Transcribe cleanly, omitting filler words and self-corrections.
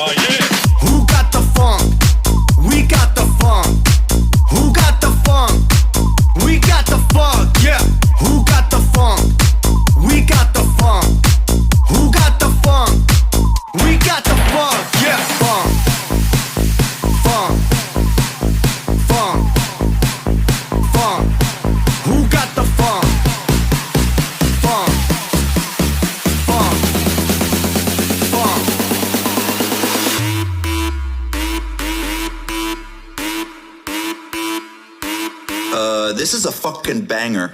Who got the funk? We got the funk. Who got the funk? We got the funk. Yeah. Who got the funk? We got the funk. Who got the funk? We got the funk. Yeah. Funk. Funk. Funk. Funk. Who got the funk? Funk. Funk. Funk. This is a fucking banger.